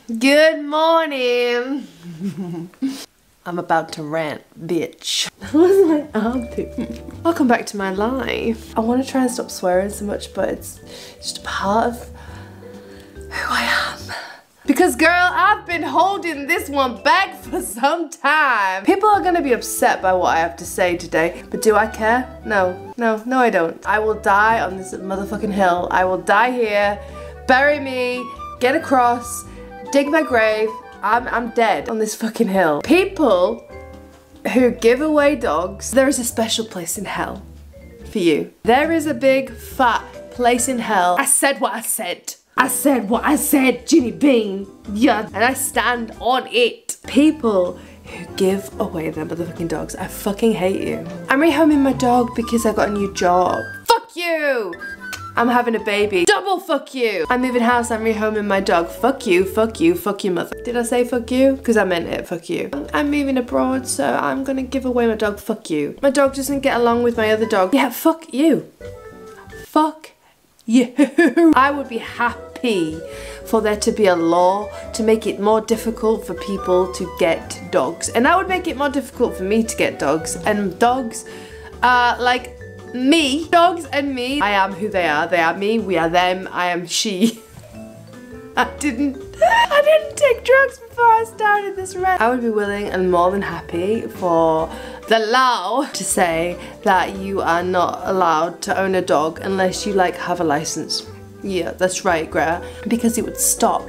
Good morning. I'm about to rant, bitch. What's my arm doing? Welcome back to my life. I want to try and stop swearing so much, but it's just a part of who I am. Because girl, I've been holding this one back for some time. People are gonna be upset by what I have to say today, but do I care? No, I don't. I will die on this motherfucking hill. I will die here, bury me, get across, dig my grave. I'm dead on this fucking hill. People who give away dogs, there is a special place in hell for you. There is a big fat place in hell. I said what I said. I said what I said, Ginny Bean. Yeah, and I stand on it. People who give away their motherfucking dogs, I fucking hate you. I'm rehoming my dog because I got a new job. Fuck you! I'm having a baby. Double fuck you! I'm moving house, I'm rehoming my dog. Fuck you, fuck you, fuck your mother. Did I say fuck you? Because I meant it, fuck you. I'm moving abroad, so I'm gonna give away my dog, fuck you. My dog doesn't get along with my other dog. Yeah, fuck you. Fuck you. I would be happy for there to be a law to make it more difficult for people to get dogs. And that would make it more difficult for me to get dogs. And dogs are like me. Dogs and me. I am who they are. They are me. We are them. I am she. I didn't take drugs before I started this rant. I would be willing and more than happy for the law to say that you are not allowed to own a dog unless you like have a license. Yeah, that's right, Greta. Because it would stop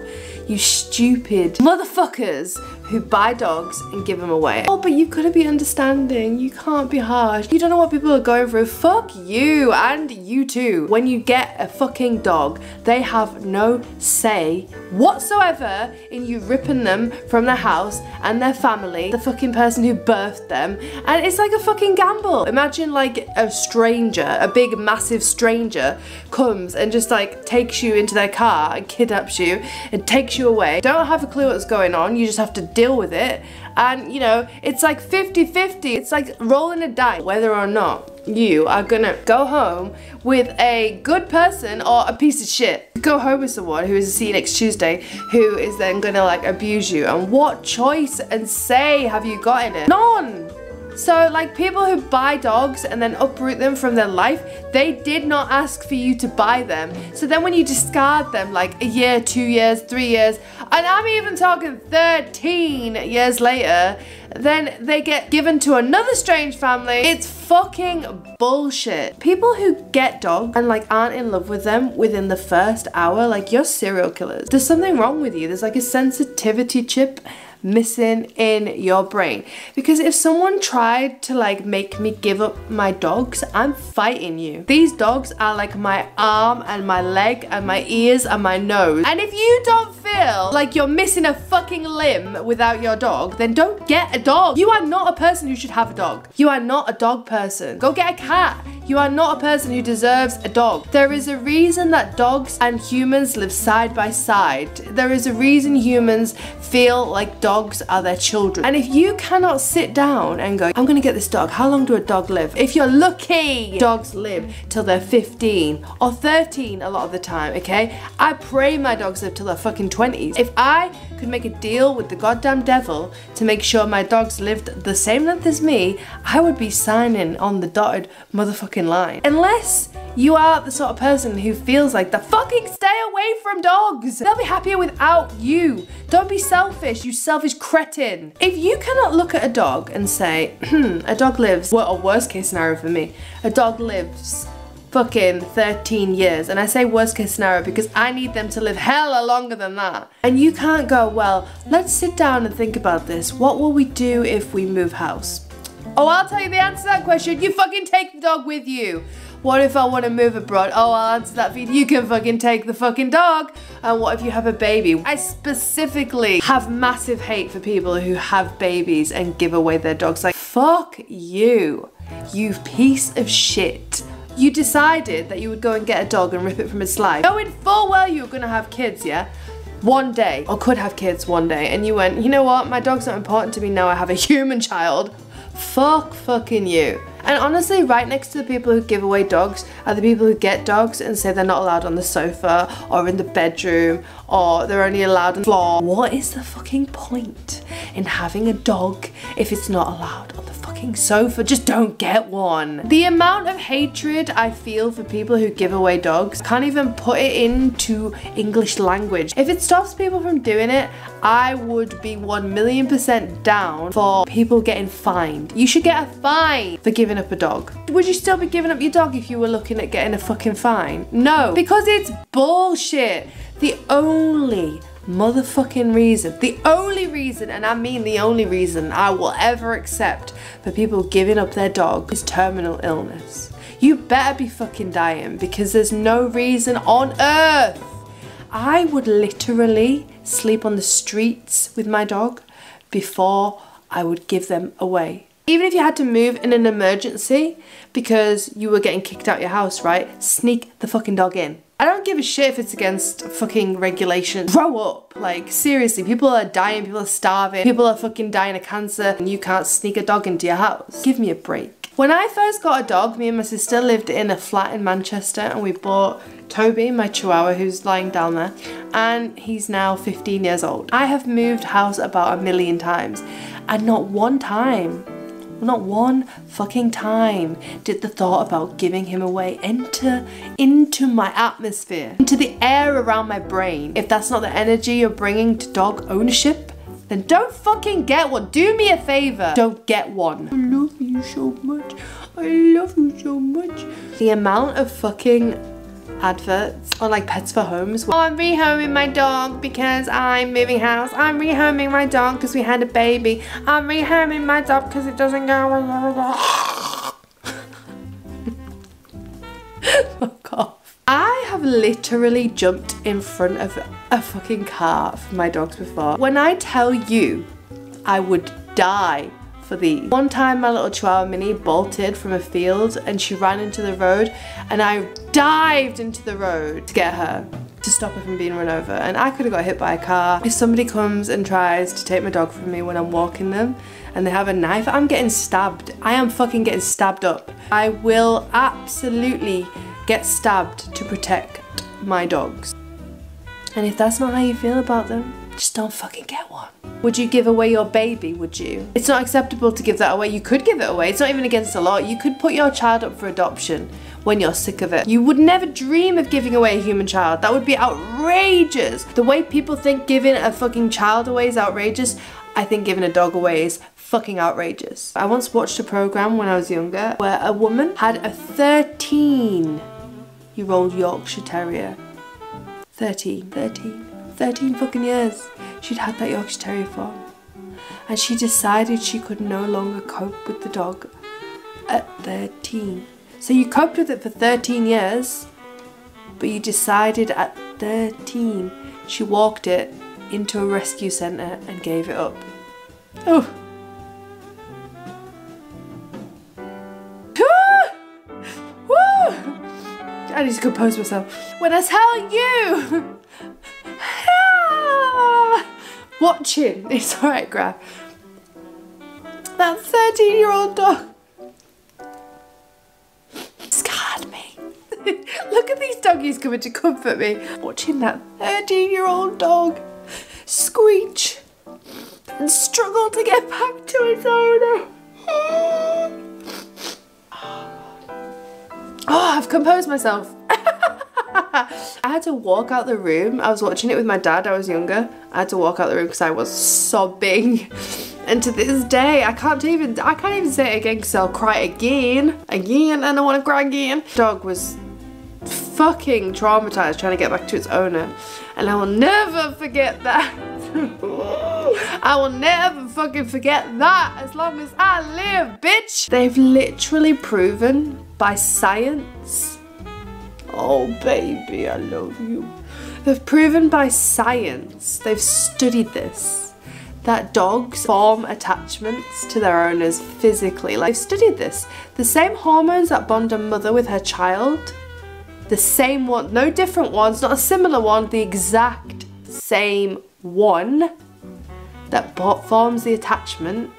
you stupid motherfuckers who buy dogs and give them away. Oh, but you've got to be understanding. You can't be harsh. You don't know what people are going through. Fuck you and you too. When you get a fucking dog, they have no say whatsoever in you ripping them from their house and their family, the fucking person who birthed them. And it's like a fucking gamble. Imagine like a stranger, a big massive stranger comes and just like takes you into their car and kidnaps you and takes you away. Don't have a clue what's going on. You just have to deal with it, and you know, it's like 50-50. It's like rolling a dice whether or not you are gonna go home with a good person or a piece of shit. Go home with someone who is see you next Tuesday, who is then gonna like abuse you. And what choice and say have you got in it? None. So like people who buy dogs and then uproot them from their life, they did not ask for you to buy them. So then when you discard them like a year, 2 years, 3 years, and I'm even talking 13 years later, then they get given to another strange family. It's fucking bullshit. People who get dogs and like aren't in love with them within the first hour, like you're serial killers. There's something wrong with you. There's like a sensitivity chip missing in your brain. Because if someone tried to like make me give up my dogs, I'm fighting you. These dogs are like my arm and my leg and my ears and my nose. And if you don't feel like you're missing a fucking limb without your dog, then don't get a dog. You are not a person who should have a dog. You are not a dog person. Go get a cat. You are not a person who deserves a dog. There is a reason that dogs and humans live side by side. There is a reason humans feel like dogs are their children. And if you cannot sit down and go, I'm gonna get this dog, how long do a dog live? If you're lucky, dogs live till they're 15 or 13 a lot of the time, okay? I pray my dogs live till they're fucking 20s. If I could make a deal with the goddamn devil to make sure my dogs lived the same length as me, I would be signing on the dotted motherfucking line. Unless you are the sort of person who feels like the fucking stay away from dogs. They'll be happier without you. Don't be selfish, you selfish cretin. If you cannot look at a dog and say, a dog lives, well, a worst case scenario for me, a dog lives fucking 13 years. And I say worst case scenario because I need them to live hella longer than that. And you can't go, well, let's sit down and think about this. What will we do if we move house? Oh, I'll tell you the answer to that question. You fucking take the dog with you. What if I want to move abroad? Oh, I'll answer that for you. You can fucking take the fucking dog. And what if you have a baby? I specifically have massive hate for people who have babies and give away their dogs. Like, fuck you, you piece of shit. You decided that you would go and get a dog and rip it from its life, knowing full well you were gonna have kids, yeah? One day, or could have kids one day, and you went, you know what, my dog's not important to me now, I have a human child. fucking you. And honestly, right next to the people who give away dogs are the people who get dogs and say they're not allowed on the sofa or in the bedroom or they're only allowed on the floor. What is the fucking point in having a dog if it's not allowed on the fucking sofa? Just don't get one. The amount of hatred I feel for people who give away dogs, can't even put it into English language. If it stops people from doing it, I would be 1,000,000% down for people getting fined. You should get a fine for giving up a dog. Would you still be giving up your dog if you were looking at getting a fucking fine? No, because it's bullshit. The only motherfucking reason, the only reason, and I mean the only reason I will ever accept for people giving up their dog is terminal illness. You better be fucking dying because there's no reason on earth. I would literally sleep on the streets with my dog before I would give them away. Even if you had to move in an emergency because you were getting kicked out your house, right? Sneak the fucking dog in. I don't give a shit if it's against fucking regulations. Grow up. Like, seriously, people are dying, people are starving, people are fucking dying of cancer, and you can't sneak a dog into your house. Give me a break. When I first got a dog, me and my sister lived in a flat in Manchester, and we bought Toby, my chihuahua, who's lying down there, and he's now 15 years old. I have moved house about 1,000,000 times, and not one time, not one fucking time did the thought about giving him away enter into my atmosphere, into the air around my brain. If that's not the energy you're bringing to dog ownership, then don't fucking get one. Do me a favor, don't get one. I love you so much. I love you so much. The amount of fucking adverts on like Pets for Homes. Oh, I'm rehoming my dog because I'm moving house. I'm rehoming my dog because we had a baby. I'm rehoming my dog because it doesn't go. Fuck off. I have literally jumped in front of a fucking car for my dogs before. When I tell you, I would die for these. One time my little chihuahua Minnie bolted from a field and she ran into the road and I dived into the road to get her, to stop her from being run over, and I could have got hit by a car. If somebody comes and tries to take my dog from me when I'm walking them and they have a knife, I'm getting stabbed. I am fucking getting stabbed up. I will absolutely get stabbed to protect my dogs. And if that's not how you feel about them, just don't fucking get one. Would you give away your baby, would you? It's not acceptable to give that away. You could give it away. It's not even against the law. You could put your child up for adoption when you're sick of it. You would never dream of giving away a human child. That would be outrageous. The way people think giving a fucking child away is outrageous, I think giving a dog away is fucking outrageous. I once watched a program when I was younger where a woman had a 13-year-old Yorkshire Terrier. 13 fucking years she'd had that Yorkshire Terrier for, and she decided she could no longer cope with the dog at 13. So you coped with it for 13 years, but you decided at 13 she walked it into a rescue centre and gave it up. Oh. I need to compose myself. When I tell you watching, it's alright, Graf. That 13-year-old dog scarred me. Look at these doggies coming to comfort me. Watching that 13-year-old dog screech and struggle to get back to its owner. Oh, I've composed myself. I had to walk out the room. I was watching it with my dad. I was younger. I had to walk out the room because I was sobbing. And to this day, I can't even say it again because I'll cry again, and I want to cry again. The dog was fucking traumatized trying to get back to its owner, and I will never forget that. I will never fucking forget that as long as I live, bitch. They've literally proven by science. Oh baby, I love you. They've proven by science, they've studied this, that dogs form attachments to their owners physically. Like, they've studied this. The same hormones that bond a mother with her child, the same one, no different ones, not a similar one, the exact same one that forms the attachment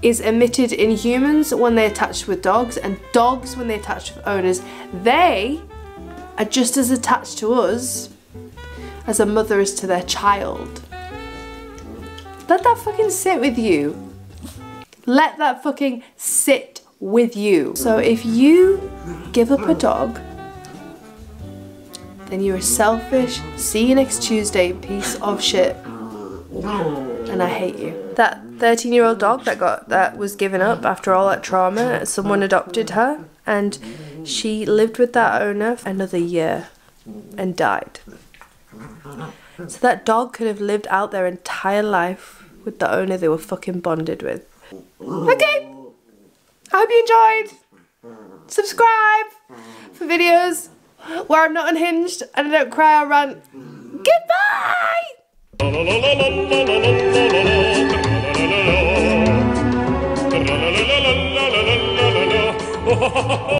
is emitted in humans when they attach with dogs, and dogs when they attach with owners. They are just as attached to us as a mother is to their child. Let that fucking sit with you. Let that fucking sit with you. So if you give up a dog, then you're a selfish, see you next Tuesday piece of shit. And I hate you. That 13-year-old dog that was given up after all that trauma, someone adopted her and she lived with that owner for another year and died. So that dog could have lived out their entire life with the owner they were fucking bonded with. Okay, I hope you enjoyed. Subscribe for videos where I'm not unhinged and I don't cry or rant. Goodbye!